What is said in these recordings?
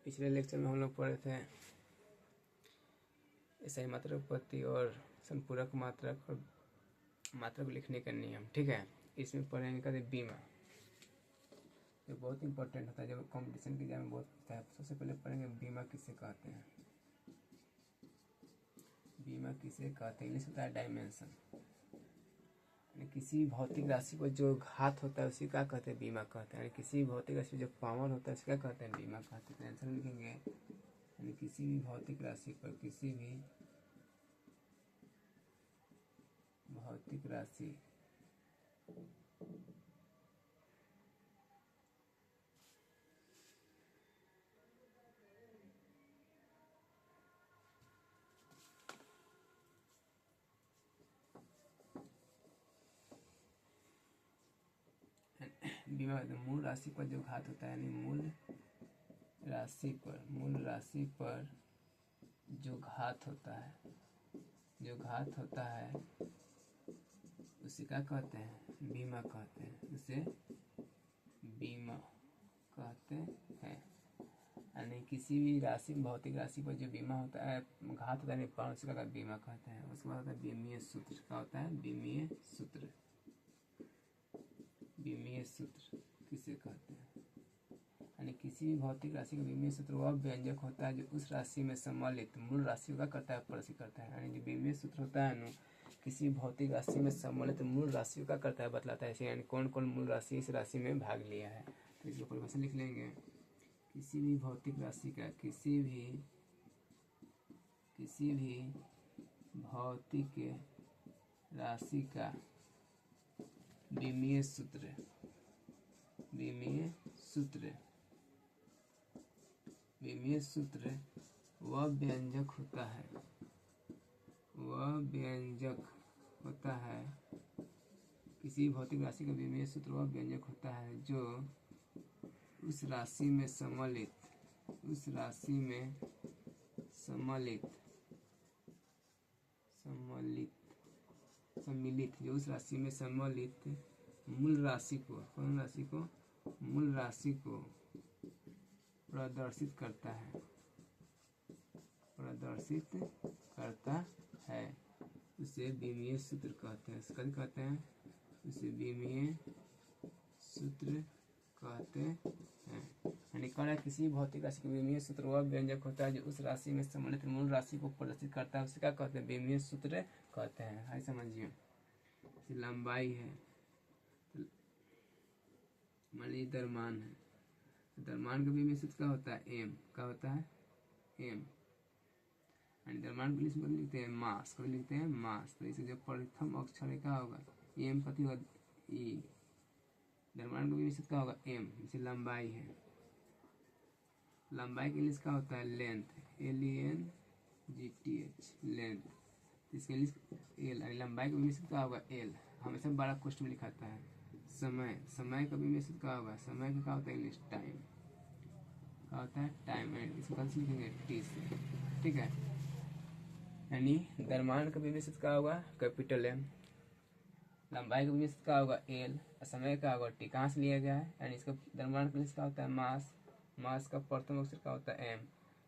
पिछले लेक्चर में हम लोग पढ़े थे ऐसा मात्रक उत्पत्ति और संपूरक मात्रक और मात्रक लिखने का नियम। ठीक है, इसमें पढ़ेंगे कहते बीमा, जो बहुत इंपॉर्टेंट होता है, जब कंपटीशन के एग्जाम में बहुत होता है। सबसे पहले पढ़ेंगे बीमा किसे कहते हैं। बीमा किसे कहते हैं, इंग्लिश होता है डायमेंशन। किसी भौतिक राशि पर जो घात होता है उसी का कहते हैं बीमा कहते हैं। किसी भौतिक राशि पर जो पावर होता है उसी का कहते हैं बीमा कहते हैं। आंसर लिखेंगे यानी किसी भी भौतिक राशि पर, किसी भी भौतिक राशि बीमा मूल राशि पर जो घात होता है, यानी मूल राशि पर जो घात होता है उसी का कहते हैं बीमा कहते हैं, उसे बीमा कहते हैं। यानी किसी भी राशि, भौतिक राशि पर जो बीमा होता है, घात होता है पावर, उसी का बीमा कहते हैं। उसके बाद होता है बीमीय सूत्र। क्या होता है बीमीय सूत्र? बीमीय सूत्र किसे कहते हैं? यानी किसी भी भौतिक राशि का बीमीय सूत्र वह व्यंजक होता है जो उस राशि में सम्मिलित मूल राशि का करता है, प्रदर्शित करता है। यानी जो बीमीय सूत्र होता है किसी भौतिक राशि में सम्मिलित मूल राशि का करता है, बतलाता है। यानी कौन कौन मूल राशि इस राशि में भाग लिया है, तो इसको परिभाषा लिख लेंगे। किसी भी भौतिक राशि का, किसी भी भौतिक राशि का बीमीय सूत्र वह व्यंजक होता है। किसी भौतिक राशि का बीमीय सूत्र वह व्यंजक होता है जो उस राशि में सम्मिलित मूल राशि को प्रदर्शित करता है, उसे बीमीय सूत्र कहते हैं। इसका कहते हैं उसे बीमीय सूत्र कहते हैं। यानी कह रहा है किसी भौतिक राशि का बीमीय सूत्र वह व्यंजक होता है जो उस राशि में सम्मिलित मूल राशि को प्रदर्शित करता है, उसे क्या कहते हैं बीमीय सूत्र कहते हैं। हाई समझिए, लंबाई है, मान लीजिए द्रव्यमान है, द्रव्यमान का बीमीय सूत्र क्या होता है एम। क्या होता है एम। द्रव्यमान को इंग्लिश में लिखते हैं मास, कभी लिखते हैं मास। तो इसे जो प्रथम अक्षर है क्या होगा एम, कथी होगा ई। द्रव्यमान का बीमीय सूत्र क्या होगा एम। जैसे लंबाई है, लंबाई के इंग्लिश क्या होता है लेंथ, LENGTH लेंथ। इसके इंग्लिश एल। लंबाई का बीमीय सूत्र क्या होगा एल, हमेशा बड़ा क्वेश्चन में लिखाता है। समय का बीमीय सूत्र क्या होगा, समय का क्या होता है इंग्लिश टाइम। क्या होता है टाइम, इसको कैसे लिखेंगे टी से। ठीक है, यानी द्रव्यमान का बीमीय सूत्र क्या होगा कैपिटल एम, लंबाई का बीमीय सूत्र क्या होगा एल, समय का होगा टी। कहाँ से लिया गया है, यानी इसका द्रव्यमान का क्या होता है मास का प्रथम अक्षर क्या होता है एम,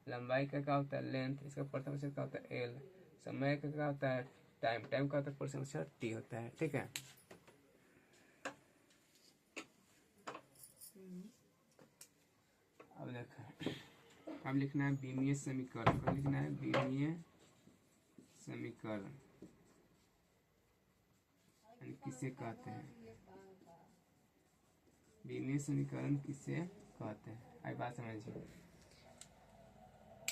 लंबाई का क्या होता है लेंथ, इसका प्रथम अक्षर क्या होता है एल, समय का क्या होता है टाइम का होता है प्रथम अक्षर टी होता है। ठीक है, अब देखो, अब लिखना है बीमीय समीकरण। कब लिखना है बीमीय समीकरण, यानी किसे कहते हैं बीमीय समीकरण किसे कहते हैं। आई बात समझिए,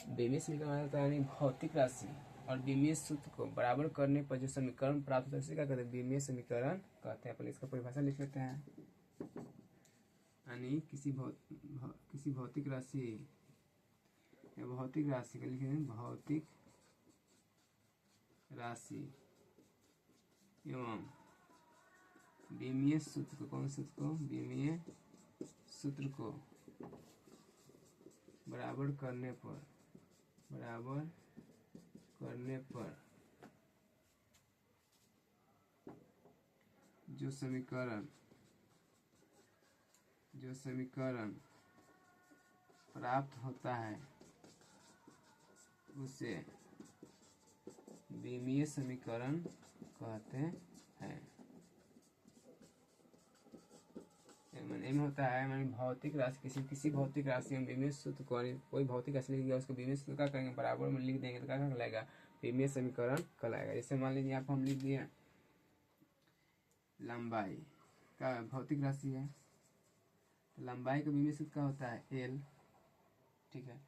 बीमीय समीकरण होता है यानी भौतिक राशि और बीमीय सूत्र को बराबर करने पर जो समीकरण प्राप्त होता है उसे क्या कहते हैं बीमीय समीकरण कहते हैं। पहले इसका परिभाषा लिख लेते हैं। यानी किसी भौतिक राशि या भौतिक राशि का लिखे हैं भौतिक राशि एवं बीमीय सूत्र को, कौन सूत्र को बीमीय सूत्र को बराबर करने पर जो समीकरण प्राप्त होता है उसे विमीय समीकरण कहते हैं। एम होता है मानी भौतिक राशि, किसी भौतिक राशि में विमीय सूत्र को, कोई भौतिक राशि लिख दिया उसको विमीय सूत्र क्या करेंगे, बराबर में लिख देंगे तो क्या कहलाएगा, विमीय समीकरण कहलाएगा। जैसे मान लीजिए यहाँ पर हम लिख दिए लंबाई का भौतिक राशि है, तो लंबाई का विमीय सूत्र क्या होता है, एल। ठीक है,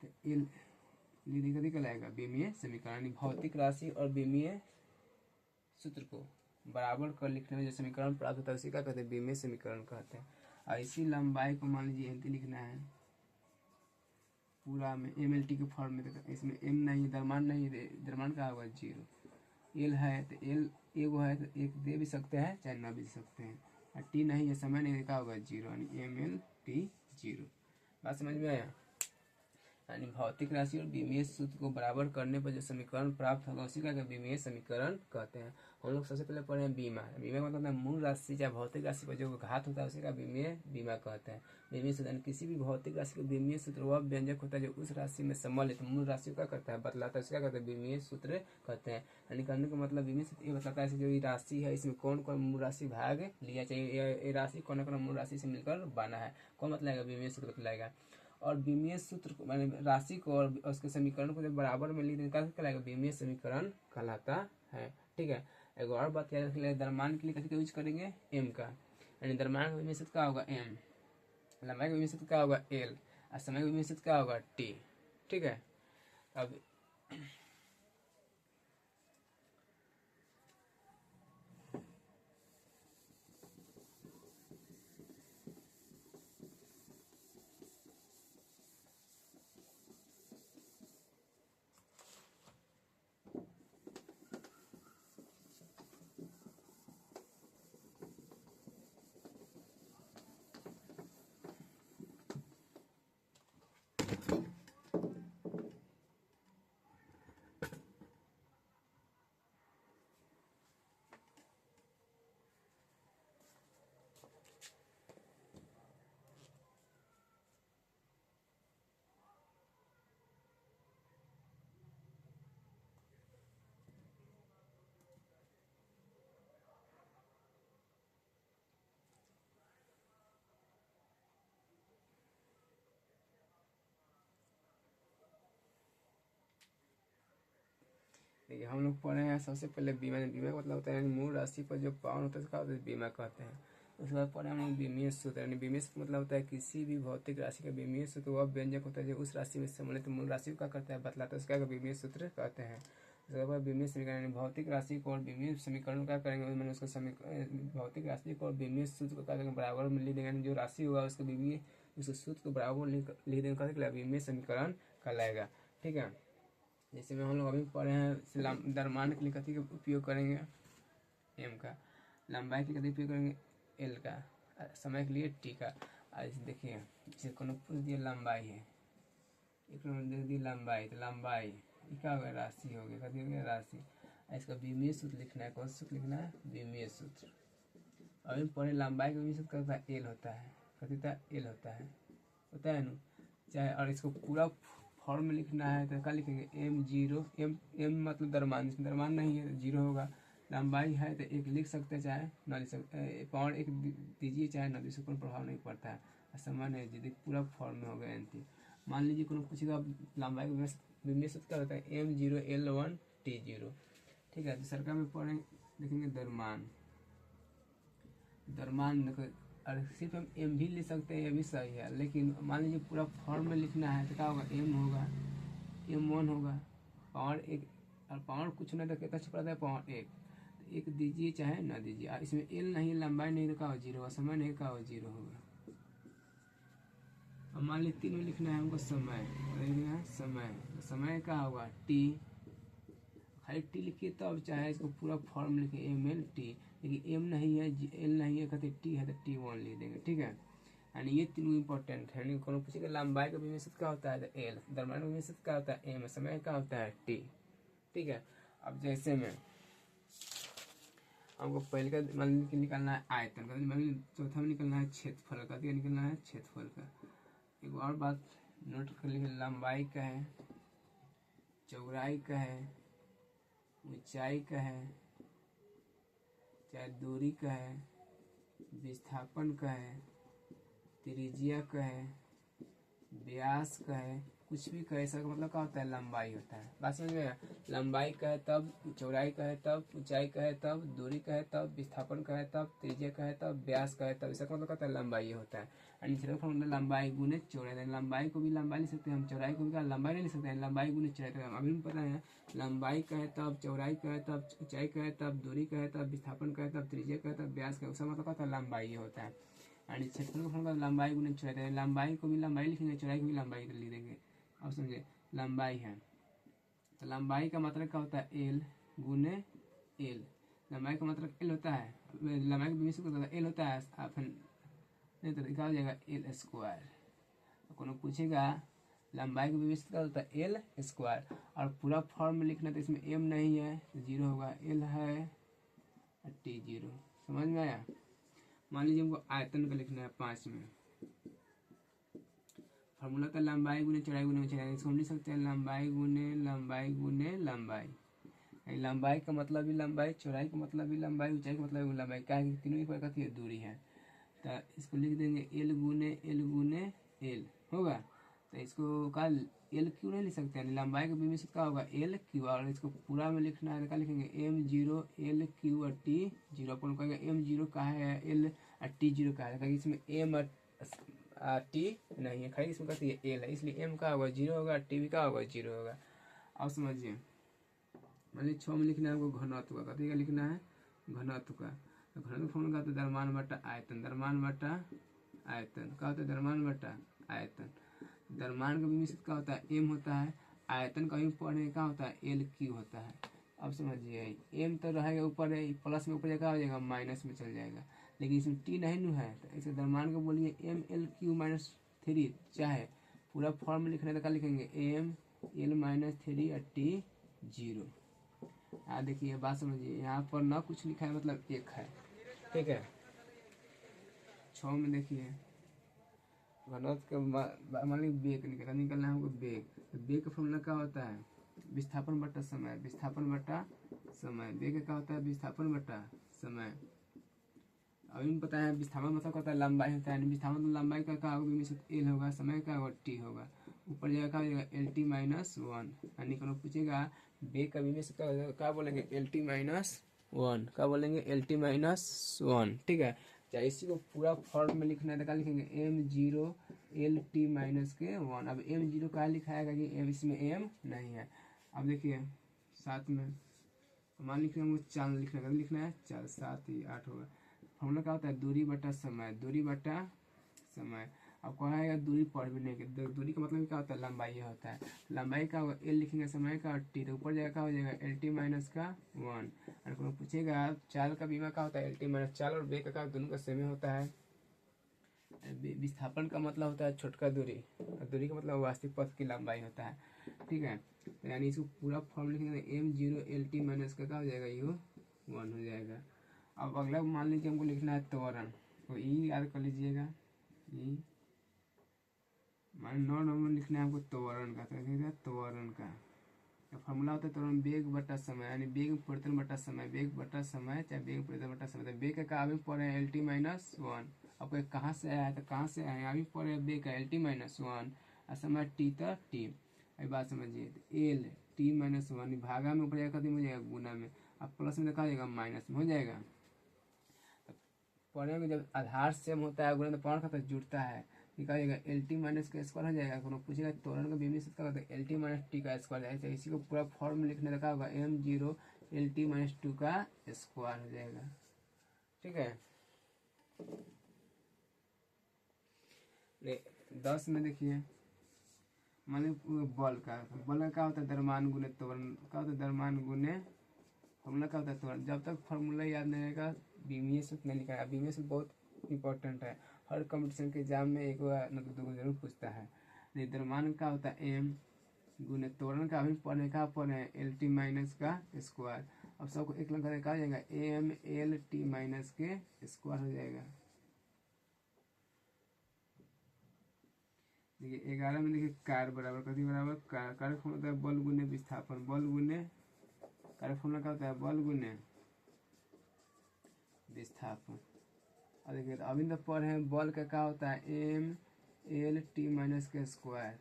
तो एल लिख कहलाएगा विमीय समीकरण। भौतिक राशि और विमीय सूत्र को बराबर कर लिखने में जो समीकरण प्राप्त होता है उसी का कहते हैं विमीय समीकरण कहते हैं। और इसी लंबाई को मान लीजिए एल लिखना है पूरा में MLT के फॉर्म में, तो इसमें एम नहीं, द्रव्यमान नहीं, द्रव्यमान का होगा 0। एल है तो एल एगो है तो एक दे भी सकते हैं चाहे ना भी सकते हैं, और टी नहीं है, समय नहीं देखा होगा 0, यानी MLT 0। बात समझ में आया। यानी भौतिक राशि और विमीय सूत्र को बराबर करने पर जो समीकरण प्राप्त होगा उसी का विमीय समीकरण कहते हैं। हम लोग सबसे पहले पढ़े हैं बीमा। बीमा मतलब है मूल राशि या भौतिक राशि पर जो घात होता है उसी का विमीय बीमा कहते हैं। विमीय सूत्र किसी भी भौतिक राशि का विमीय सूत्र वह व्यंजक होता है जो उस राशि में सम्मिलित मूल राशि का करता है बतलाता है, उसका कहते हैं विमीय सूत्र कहते हैं। यानी कहने का मतलब विमीय सूत्र ये बताता है जो ये राशि है इसमें कौन कौन मूल राशि भाग लिया चाहिए, ये राशि कौन कौन मूल राशि से मिलकर बना है, कौन बतलाएगा, विमीय सूत्र बतलाएगा। और विमीय सूत्र को माने राशि को और उसके समीकरण को जब बराबर में लिख देने का कहलाएगा विमीय समीकरण कहलाता है। ठीक है, एक और बात याद रखिए, द्रव्यमान के लिए कैसे यूज करेंगे, एम का। यानी द्रव्यमान का विमीय सूत्र क्या होगा, एम। लंबाई का विमीय सूत्र क्या होगा, एल। और समय का विमीय सूत्र क्या होगा, टी। ठीक है, अब देखिए हम लोग पढ़े हैं सबसे पहले बीमा। बीमा का मतलब होता है मूल राशि पर जो पावन होता है उसका बीमा कहते हैं। उसके बाद पढ़े हम लोग विमीय सूत्र। यानी विमीय सूत्र मतलब होता है किसी भी भौतिक राशि का विमीय सूत्र वह व्यंजक होता है जो उस राशि में सम्मिलित मूल राशि का करता है बतलाता है, उसका विमीय सूत्र कहते हैं। उसके बाद विमीय समीकरण, भौतिक राशि को और विमीय समीकरण क्या करेंगे, मैंने उसका भौतिक राशि को और विमीय सूत्र को क्या करेंगे, बराबर में लिख देंगे। जो राशि होगा उसका विमीय उस सूत्र को बराबर लिख देंगे, क्या विमीय समीकरण कहलाएगा। ठीक है, जैसे में हम लोग अभी पढ़े हैं द्रव्यमान के लिए कथी का उपयोग करेंगे, एम का। लंबाई के लिए कथी उपयोग करेंगे, एल का। समय के लिए टी का। आज देखिए जैसे कोनो पूछ दिया लंबाई है, एक दे दी लंबाई, तो लंबाई क्या हो गया, राशि हो गया, कथी हो गया, राशि। इसका विमीय सूत्र लिखना है, कौन सा सूत्र लिखना है, विमीय सूत्र। अभी पढ़े लंबाई का विमीय सूत्र क्या होता है, एल होता है। कथी होता है, एल होता है ना। चाहे और इसको पूरा फॉर्म में लिखना है तो क्या लिखेंगे, M0। एम मतलब द्रव्यमान, इसमें द्रव्यमान नहीं है तो 0 होगा। लंबाई है तो 1 लिख सकते हैं चाहे ना लिख सकते, पावर 1 दीजिए चाहे ना दीजिए, कोई प्रभाव नहीं पड़ता है। समान है यदि पूरा फॉर्म में हो गया एंटी। मान लीजिए कोनो पूछेगा लंबाई का विमीय सूत्र क्या होता है, M0L1T0। ठीक है, दूसरा का में पढ़ेंगे देखेंगे द्रव्यमान। द्रव्यमान देखो, और सिर्फ हम एम भी ले सकते हैं, ये भी सही है, लेकिन मान लीजिए पूरा फॉर्म में लिखना है तो क्या होगा, एम होगा, M1 होगा, पावर 1। और पावर कुछ नहीं तो कितना छुपा है, पावर 1। तो 1 दीजिए चाहे ना दीजिए, इसमें एल नहीं, लंबाई नहीं तो क्या हो, 0 होगा, समय नहीं क्या हो, 0 होगा। अब मान लीजिए 3 में लिखना है हमको समय, समय क्या होगा, टी। खाली टी लिखिए तो अब चाहे इसको पूरा फॉर्म लिखिए MLT, लेकिन एम नहीं है, एल नहीं है, कहते टी है तो T1 लिख देंगे। ठीक है, यानी ये तीनों इंपॉर्टेंट है। यानी कोनो पूछेगा लंबाई का विमीय सूत्र क्या होता है तो एल, द्रव्यमान का विमीय सूत्र क्या होता है एम, समय क्या होता है टी। ठीक है, अब जैसे में हमको पहले का मान निकालना है आयतन का, चौथा में निकलना है क्षेत्रफल का, निकलना है क्षेत्रफल का। एक और बात नोट कर लीजिए, लंबाई का है, चौड़ाई का है, ऊंचाई का है, चाहे दूरी का है, विस्थापन का है, त्रिज्या का है, व्यास का है, कुछ भी का है, इसका मतलब क्या होता है, लंबाई होता है। बात समझ में आया? लंबाई का है तब, चौड़ाई का है तब, ऊंचाई का है तब, दूरी का है तब, विस्थापन का है तब, त्रिज्या का है तब, व्यास का है तब, इसका मतलब क्या होता है, लंबाई होता है। और नीचे फॉर्मूला लंबाई गुने चौड़ाई, लंबाई को भी लंबाई ले सकते हैं हम, चौड़ाई को भी क्या लंबाई नहीं ले सकते हैं, लंबाई गुने चौड़ाई। तो अभी भी पता है लंबाई का है तब, चौड़ाई का है तब, ऊंचाई का है तब, दूरी का है तब, विस्थापन का है तब, त्रिज्या का है तब, व्यास का है, उसका मतलब क्या होता है, लंबाई होता है। और क्षेत्रफल का फॉर्मूला लंबाई गुने चौड़ाई, लंबाई को भी लंबाई लिखेंगे, चौड़ाई को भी लंबाई लिख देंगे। अब समझे, लंबाई है तो लंबाई का मतलब क्या होता है, एल गुने एल। लंबाई का मतलब एल होता है, लंबाई का बेसिक होता है एल होता है, अपन नहीं तो क्या हो जाएगा, एल स्क्वायर। कोनो पूछेगा लंबाई का बेसिक क्या होता है, एल स्क्वायर। और पूरा फॉर्म में लिखना तो इसमें एम नहीं है तो जीरो होगा, एल है टी जीरो। समझ में आया? मान लीजिए हमको आयतन का लिखना है 5 में, फॉर्मूला था लंबाई गुने चौड़ाई गुने ऊंचाई, इसको हम लिख सकते हैं लंबाई गुने लंबाई गुने लंबाई। लंबाई का मतलब भी लंबाई, चौड़ाई का मतलब भी लंबाई, ऊंचाई का मतलब भी लंबाई, क्या है तीनों की प्रकार की दूरी है। तो इसको लिख देंगे एल गुने एल होगा। तो इसको का एल क्यू नहीं लिख सकते हैं, लंबाई का भी क्या होगा, एल क्यू। और इसको पूरा में लिखना है तो क्या लिखेंगे, एम जीरो एल क्यू और टी जीरो। अपन कहेंगे एम जीरो का है, एल टी जीरो का है, इसमें एम टी नहीं है, खाली इसमें कहती है एल है, इसलिए एम का होगा जीरो होगा, टी भी का होगा जीरो होगा। अब समझिए, मान लीजिए 6 में लिखना है हमको घनत्व का, कथी का लिखना है, घनत्व का। तो घनत्व फॉर्मूला का होता है द्रव्यमान बटा आयतन, द्रव्यमान बटा आयतन का होता है द्रव्यमान बटा आयतन। द्रव्यमान का भी मिश्रित क्या होता है, एम होता है, आयतन का भी पढ़ने का होता है, एल क्यू होता है। अब समझिए, एम तो रहेगा ऊपर है, प्लस में ऊपर क्या हो जाएगा, माइनस में चल जाएगा, लेकिन इसमें टी नहीं नू है, तो इसे द्रव्यमान को बोलिए एम एल क्यू माइनस 3, चाहे पूरा फॉर्म में लिखना है तो क्या लिखेंगे, एम एल माइनस 3 और टी जीरो। देखिए बात समझिए, यहाँ पर ना कुछ लिखा है मतलब एक है, ठीक है। 6 में देखिए घनत्व के मान लीजिए बेग निकलना है हमको, बेग। तो बेग का फॉर्मूला क्या होता है, विस्थापन बटा समय, विस्थापन बटा समय। बेग का क्या होता है, विस्थापन बटा समय। अभी पता है विस्थापन मतलब क्या होता है, लंबाई होता है, विस्थापन तो लंबाई का क्या होगा, एल होगा, समय का होगा टी होगा, ऊपर जाएगा क्या हो जाएगा, एल टी माइनस 1। यानी कोनो पूछेगा बेग का भी क्या बोलेंगे, एल टी माइनस 1, क्या बोलेंगे, एल टी माइनस 1, ठीक है। चाहे इसी को पूरा फॉर्म में लिखना है तो क्या लिखेंगे, M zero L T minus के 1। अब एम जीरो कहाँ लिखाएगा कि एम, इसमें एम नहीं है। अब देखिए 7 में मान लिख रहे हैं, चार लिखना है 4 7 ही 8 होगा। फॉर्मूला क्या होता है, दूरी बटा समय, दूरी बटा समय। अब कहेगा दूरी पढ़ भी नहीं के, दूरी का मतलब क्या होता है, लंबाई होता है। लंबाई का होगा एल लिखेंगे, समय का और टी, तो ऊपर जाएगा क्या हो जाएगा, एल टी माइनस का 1। और कोनो पूछेगा चाल का बीमा क्या होता है, एल टी माइनस, चाल और बेग का दोनों का सेम होता है। विस्थापन का मतलब होता है छोटका दूरी, और दूरी का मतलब वास्तविक पथ की लंबाई होता है, ठीक है। तो यानी इसको पूरा फॉर्म लिखेंगे, M zero L T minus का क्या हो जाएगा, यू 1 हो जाएगा। अब अगला मान लीजिए हमको लिखना है त्वरण, तो ई याद कर लीजिएगा, ई मान 9 नंबर लिखना है हमको त्वरण का, तो त्वरण का फॉर्मूला होता है त्वरण बेग बटा समय, यानी बेग परिवर्तन बटा समय, बेग बटा समय चाहे बेग परिवर्तन बटा समय। तो बेग का अभी पढ़े एल टी माइनस 1, आपको कहाँ से आया है तो कहाँ से आया, अभी पढ़े बेग का एल टी माइनस 1 और समय टी तो टी। अभी बात समझिए, एल टी माइनस 1 भागा में ऊपर जाएगा कभी हो जाएगा, गुना में, अब प्लस में देखा जाएगा माइनस में हो जाएगा। पढ़ने में जब आधार सेम होता है, गुना तो पावर खाता जुड़ता है, निकालिएगा एल टी माइनस का स्क्वायर हो जाएगा। कोनो पूछेगा त्वरण का बीमी से क्या होता है, एल टी माइनस टी का स्क्वायर जाएगा। इसी को पूरा फॉर्म में लिखने रखा होगा, M zero L T minus 2 का स्क्वायर हो जाएगा, ठीक है। 10 में देखिए, मान लीजिए बल का क्या होता है, द्रव्यमान गुने त्वरण, क्या होता है, द्रव्यमान गुने, फॉर्मूला क्या होता है त्वरण। जब तक फॉर्मूला याद नहीं रहेगा बीमीए से नहीं लिखा है, बीमीए से बहुत इंपॉर्टेंट है, हर कंपटीशन के एग्जाम में एक बार न तो 2 जरूर पूछता है। द्रव्यमान का होता है एम गुने त्वरण का अभी पढ़ने का पढ़े एल टी माइनस का स्क्वायर। अब सबको एक लंका का हो जाएगा, एम एल टी माइनस के स्क्वायर हो जाएगा। देखिए 11 में देखिए कार बराबर कथी बराबर कार, कार का होता है बल गुने विस्थापन, बल गुने कार फॉर्मूला क्या होता है बल गुने विस्थापन। और देखिए अभी तो पढ़े हैं बल का क्या होता है एम एल टी माइनस के स्क्वायर,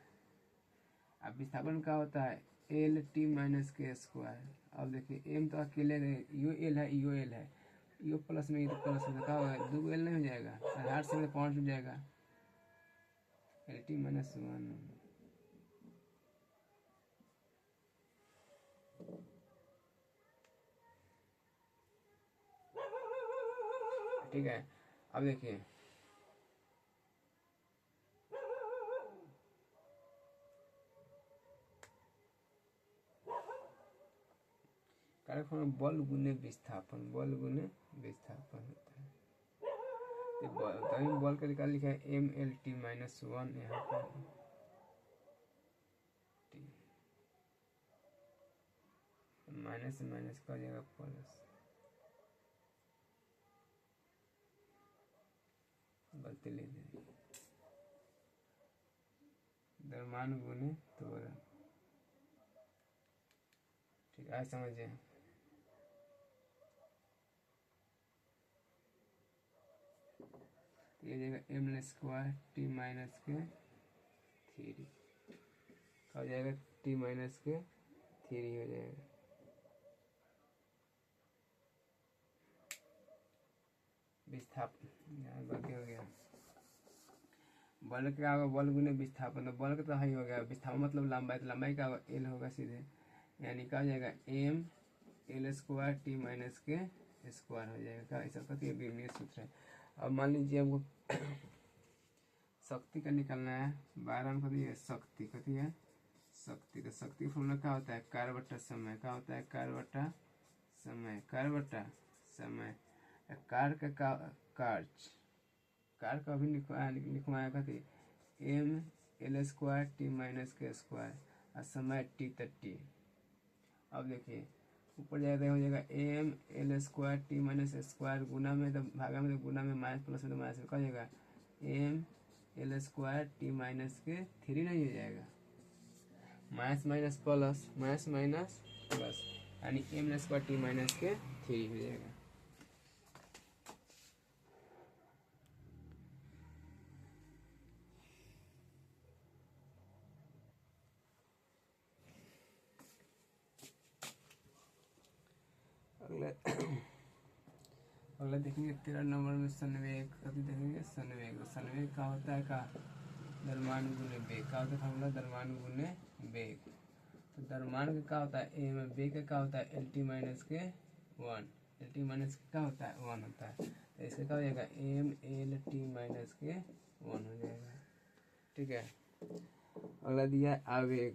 अब विस्थापन का होता है एल टी माइनस के स्क्वायर। अब देखिए एम तो अकेले यू एल है यू एल है, यू प्लस में ये तो प्लस में क्या होगा 2 एल नहीं हो जाएगा, 8 से पॉइंट हो जाएगा एल टी माइनस 1। ठीक है। अब देखिए कार्यक्रम बल गुने विस्थापन, बल गुने विस्थापन होता है। तो बल का निकाल लिखा है एम एल टी माइनस 1 यहाँ पर माइनस माइनस का जाएगा प्लस, गलती ले दी द्रव्यमान गुने त्वरण। ठीक है समझिए। ये जाएगा एम स्क्वायर टी माइनस के 3 हो जाएगा, टी माइनस के 3 हो जाएगा। विस्थापन यहाँ गलती हो गया, बल क्या होगा बल गुने विस्थापन, तो बल का तो हाई हो गया, विस्थापन मतलब लंबाई, तो लंबाई का होगा एल होगा सीधे, यानी क्या हो जाएगा M L square T minus के स्क्वायर हो जाएगा। ऐसा कथी बीमनीय सूत्र है। अब मान लीजिए हमको शक्ति का निकालना है, 12 में कथी है शक्ति, कथी है शक्ति, तो शक्ति का फॉर्मूला क्या होता है कार्य बटा समय, क्या होता है कार्य बटा समय, कार्य बटा समय। कार्य का कार्य कार का अभी लिखवाया कथी M L square T minus के स्क्वायर और समय टी तक टी। अब देखिए ऊपर जाएगा हो जाएगा M L square T minus square, गुना में तो भागा में तो गुना में, माइनस प्लस में तो माइनस में, क्या हो जाएगा M L square T minus के 3 नहीं हो जाएगा, minus minus plus minus minus plus, यानी M L square T minus के 3 हो जाएगा। अगला देखेंगे 13 नंबर में संवेग, कभी देखेंगे संवेग। संवेग का होता है का द्रव्यमान गुने वेग, का होता है फॉर्मूला द्रव्यमान गुने वेग। तो द्रव्यमान का क्या होता है एम, वेग का क्या होता है एल टी माइनस के 1, एल टी माइनस का क्या होता है 1 होता है, तो इसका क्या हो जाएगा एम एल टी माइनस के 1 हो जाएगा। ठीक है। अगला दिया है आवेग,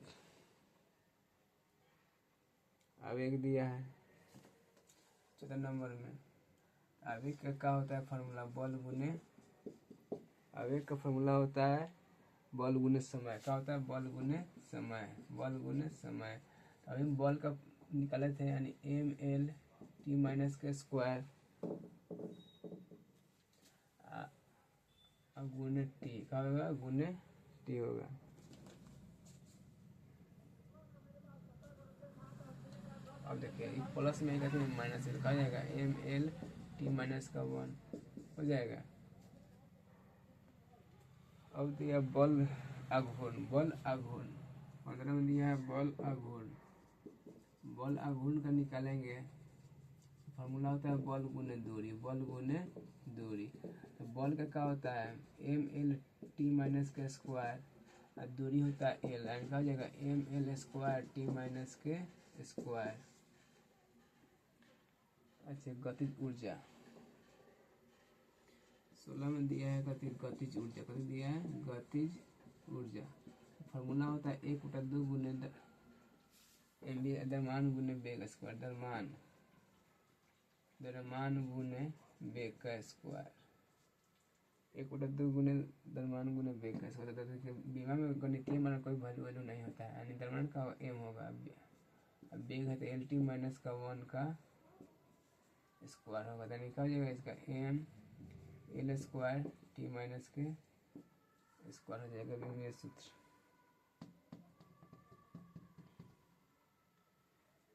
आवेग दिया है 14 नंबर में। आवेग का क्या होता है फार्मूला बल गुने, आवेग का फार्मूला होता है बल गुने समय, क्या होता है बल गुने समय, बल गुने समय। अभी बल का निकाले थे यानी एम एल टी माइनस के स्क्वायर गुने टी, क्या होगा गुने टी होगा। अब देखिए प्लस में कहते हैं माइनस एल, कहा जाएगा एम एल टी माइनस का 1 हो जाएगा। अब दिया बल आघूर्ण, बल आघूर्ण 15 में दिया है बल आघूर्ण, बल आघूर्ण का निकालेंगे फार्मूला होता है बल गुने दूरी, बल गुने दूरी। तो बल का क्या होता है एम एल टी माइनस का स्क्वायर और दूरी होता है एल, यानी क्या हो जाएगा M L square T minus के स्क्वायर। अच्छा गतिज ऊर्जा 16 में दिया है गतिज ऊर्जा, कथी दिया है गतिज ऊर्जा। फार्मूला होता है 1/2 गुने द्रव्यमान गुने वेग स्क्वायर, द्रव्यमान गुने वेग का स्क्वायर, 1/2 गुने द्रव्यमान गुने वेग का स्क्वायर। बीमा में गणितीय मान कोई वैल्यू नहीं होता है, यानी द्रव्यमान का एम होगा, अब वेग है तो एल टी माइनस का 1 का स्क्वायर होगा, यानी क्या हो जाएगा इसका M L square T minus के स्क्वायर हो जाएगा विमीय सूत्र।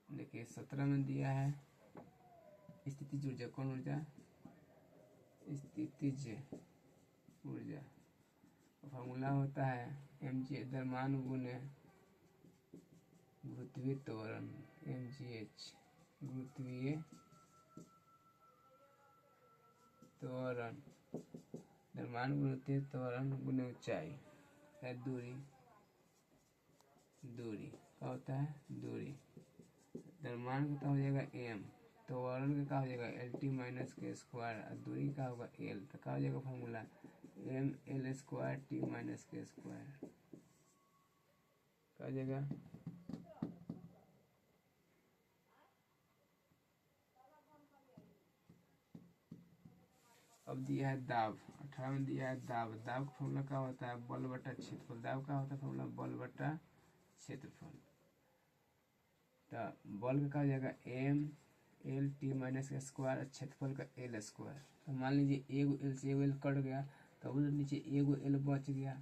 देखिए 17 में दिया है स्थितिज ऊर्जा। कौन ऊर्जा? स्थितिज ऊर्जा। फॉर्मूला होता है mg द्रव्यमान गुने गुरुत्वीय त्वरण, mgh गुरुत्वीय त्वरण, द्रव्यमान गुरुत्वीय त्वरण गुने ऊंचाई है दूरी। दूरी क्या होता है? दूरी। द्रव्यमान कितना हो जाएगा m, त्वरण का क्या हो जाएगा lt माइनस के स्क्वायर, और दूरी का होगा l। तो क्या हो जाएगा formula m l square t minus के स्क्वायर। क्या हो जाएगा? अब दिया है दाब। 18 में दिया है दाब। दाब का फॉर्मूला क्या होता है? बल बटा क्षेत्रफल। दाब का होता है फॉर्मूला बल बटा क्षेत्रफल। तो बल का क्या हो जाएगा m l t माइनस का स्क्वायर, क्षेत्रफल का l स्क्वायर। तो मान लीजिए एगो l से एगो l कट गया तो उधर नीचे एगो l बच गया।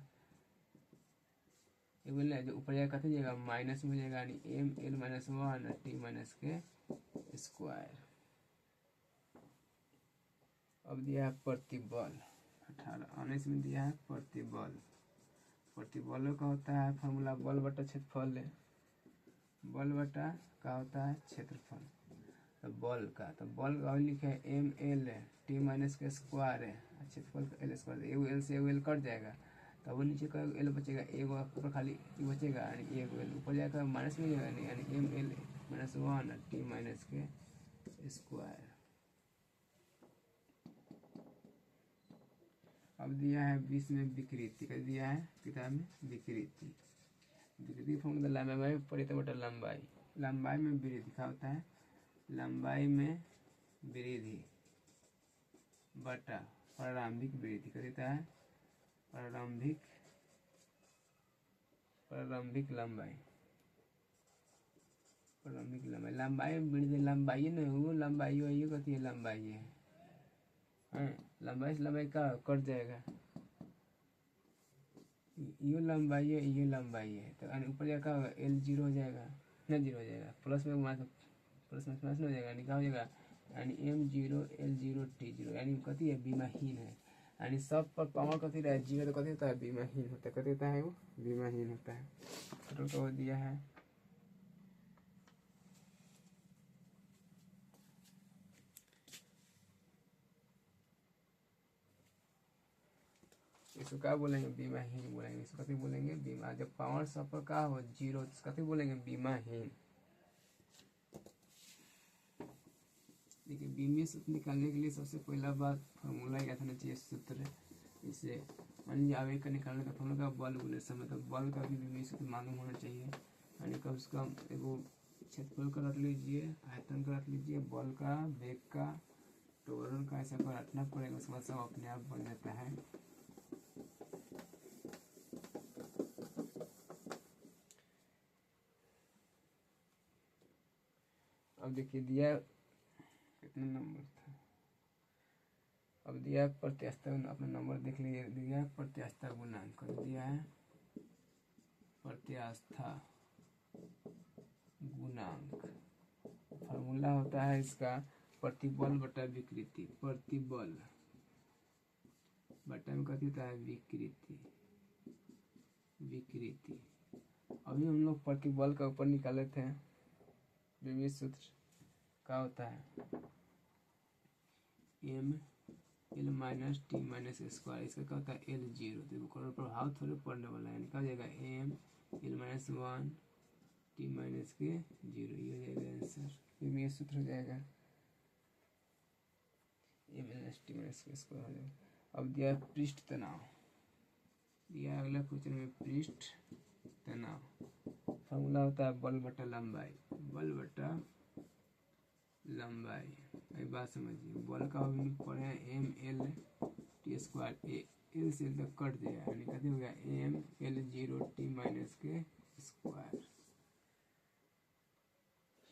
एगो l जो ऊपर जाएगा कते जाएगा माइनस में जाएगा, यानी m l minus 1 t minus के स्क्वायर। अब दिया है प्रतिबल। 18-19 में दिया है प्रतिबल। प्रतिबल का होता है फॉर्मूला बल बटा क्षेत्रफल है। बल बटा क्या होता है? क्षेत्रफल। तो बल का लिखे है एम एल टी माइनस का स्क्वायर है, क्षेत्रफल का एल स्क्वायर। एगो एल से एगो एल कट जाएगा तो वो नीचे का एल बचेगा, एगो ऊपर खाली बचेगा, यानी एगो एल ऊपर जाएगा माइनस में जाएगा, यानी M L minus 1 T minus के स्क्वायर। अब दिया है 20 में विकृति का दिया है किताब में विकृति। विकृति फॉर्मूला लंबाई परित बटा लंबाई। लंबाई में वृद्धि क्या होता है? लंबाई में वृद्धि बटा प्रारंभिक वृद्धि क्या देता है? प्रारंभिक लंबाई। प्रारंभिक लंबाई। लंबाई में वृद्धि लंबाई नहीं हो, लंबाई हो ये कहती है लंबाई है। लंबाई से लंबाई का कट जाएगा, ये लंबाई है ये लंबाई है, तो ऊपर जाकर होगा एल जीरो हो जाएगा, ना जीरो हो जाएगा, प्लस में प्लस में हो जाएगा, यानी क्या हो जाएगा, यानी M zero L zero T zero, यानी कथी है? बीमाहीन है। यानी सब पर पावर कथी रहा है? जीरो। तो कथी होता है? बीमाहीन होता है। कथी होता है? वो बीमाहीन होता है। तो दिया है इसको क्या बोलेंगे? बीमाहीन बोलेंगे। इसको कथी बोलेंगे? बीमा। जब पावर सब पर क्या हो? जीरो, तो कथी बोलेंगे? बीमाहीन। देखिए बीमीय सूत्र निकालने के लिए सबसे पहला बात फॉर्मूला याद होना चाहिए सूत्र। इसे मान लीजिए आवेग का निकालने का फॉर्मूला का बल गुने समय, तो बल का भी बीमीय सूत्र मालूम होना चाहिए। यानी कम से कम एगो क्षेत्रफल का रख लीजिए, आयतन का रख लीजिए, बल का, वेग का, त्वरण का, ऐसा कर रखना पड़ेगा। उसके बाद सब अपने आप बन जाता है। अब देखिए दिया कितना नंबर था। अब दिया प्रत्यास्था, अपना नंबर देख लीजिए। दिया प्रत्यास्था गुणांक दिया है, प्रत्यास्था गुणांक। फार्मूला होता है इसका प्रतिबल बटा विकृति। प्रतिबल बटा में कथी होता है? विकृति। विकृति। अभी हम लोग प्रतिबल का ऊपर निकाले थे, विमीय सूत्र क्या होता है? M L minus T minus square. इसका क्या होता है? L zero. तो प्रभाव थोड़े पड़ने वाला है, क्या हो जाएगा? M L minus 1 T minus के जीरो, ये हो जाएगा आंसर। विमीय सूत्र हो जाएगा एम एल टी माइनस के स्क्वायर हो जाएगा। अब दिया है पृष्ठ तनाव। दिया अगला क्वेश्चन में पृष्ठ तनाव। फॉर्मूला होता है बल बटा लंबाई। बल बटा लंबाई। एक बात समझिए, बल का हम पढ़े हैं M L T square. L से तक कट जाएगा, यानी कहते हो गया M L zero T minus के स्क्वायर।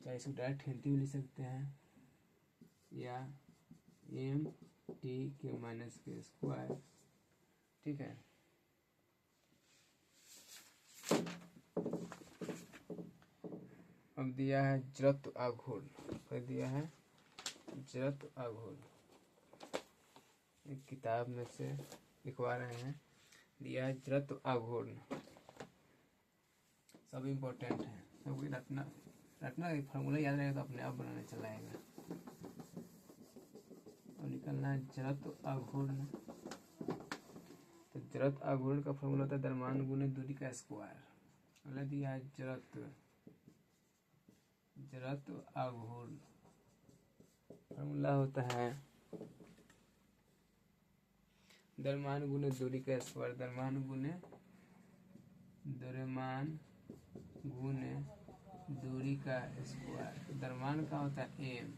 चाहे इसको डायरेक्ट हिंदी में लिख सकते हैं, या एम टी के माइनस के स्क्वायर। ठीक है। अब दिया है जड़त्व आघूर्ण, कर दिया है जड़त्व आघूर्ण, एक किताब में से लिखवा रहे हैं। दिया है जड़त्व आघूर्ण, सब इम्पोर्टेंट है, सबको रटना रटना फार्मूला याद रहेगा तो अपने आप बनाने चला आएगा। अब निकलना है जड़त्व आघूर्ण। तो जड़त्व आघूर्ण का फार्मूला होता है द्रव्यमान गुने दूरी का स्क्वायर। अगला दिया है जड़त्व आघूर्ण, फार्मूला होता है द्रव्यमान गुने दूरी का स्क्वायर। द्रव्यमान गुने दूरी का स्क्वायर। द्रव्यमान का होता है एम,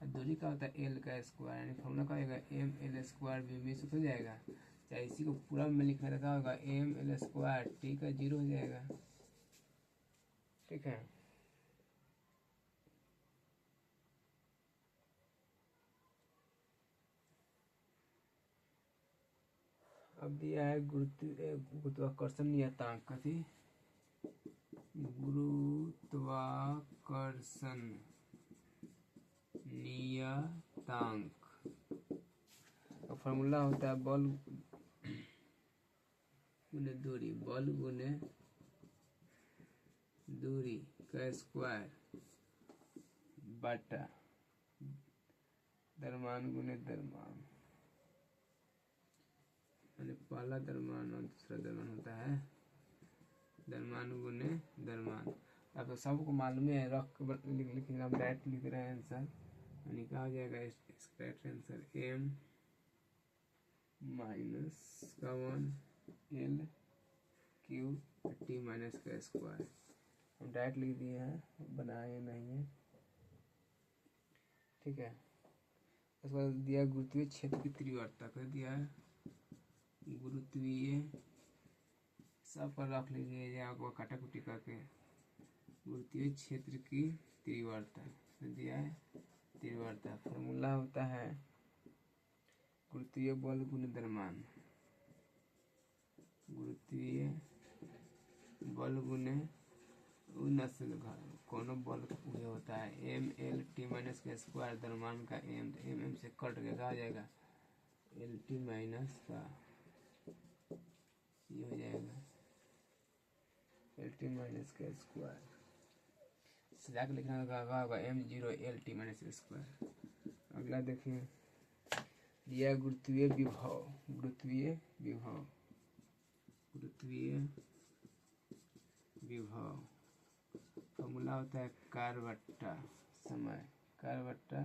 दूरी का होता है एल का स्क्वायर, यानी फॉर्मूला का होगा एम एल स्क्वायर बी से हो जाएगा। चाहे इसी को पूरा में लिखना रखा होगा एम एल स्क्वायर टी का 0 हो जाएगा। ठीक है, अब दिया है गुरुत्वाकर्षण नियतांक। कथी? गुरुत्वाकर्षण नियतांक का फॉर्मूला होता है बल गुने दूरी, बल गुने दूरी का स्क्वायर बटा द्रव्यमान गुने द्रव्यमान, यानी पहला द्रव्यमान और दूसरा द्रव्यमान होता है द्रव्यमान गुने द्रव्यमान। अब तो सबको मालूम है, रख लिख हम डायरेक्ट लिख रहे हैं आंसर, यानी क्या हो जाएगा इसका राइट आंसर एम माइनस का 1 एल क्यू टी माइनस का स्क्वायर। हम डायरेक्ट लिख दिए हैं, बनाए नहीं है। ठीक है, उसके बाद दिया गुरुत्वीय क्षेत्र की तीव्रता, कर दिया है गुरुत्वीय, सब पर रख लीजिए या आपको काटा कुटी करके, गुरुत्वीय क्षेत्र की तीव्रता दिया है तीव्रता। फॉर्मूला होता है गुरुत्वीय बल गुने द्रव्यमान, गुरुत्वीय बल गुने कोनो बल ये होता है एम एल टी माइनस का स्क्वायर, द्रव्यमान का एम, तो एम से कट के आ जाएगा एल टी माइनस का, ये हो जाएगा एल टी माइनस का स्क्वायर। सजा के लिखना होगा एम 0 एल टी माइनस का स्क्वायर। अगला देखिए, दिया गुरुत्वीय विभव, गुरुत्वीय विभव, गुरुत्वीय विभव फॉर्मूला होता है कार बट्टा समय, कार बट्टा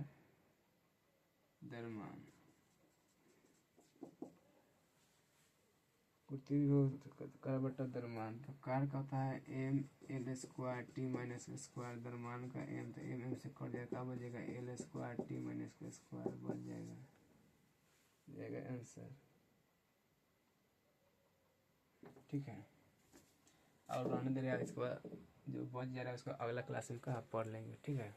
द्रव्यमान। कार बट्टा द्रव्यमान, तो कार का होता है M L square T minus का स्क्वायर, द्रव्यमान का एम, तो एम से कट जाएगा, बच जाएगा एल स्क्वायर टी माइनस का स्क्वायर, बच जाएगा आंसर। ठीक है, और रहने दे रहा है, इसके बाद जो बच जा रहा है उसको अगला क्लास में पढ़ लेंगे। ठीक है।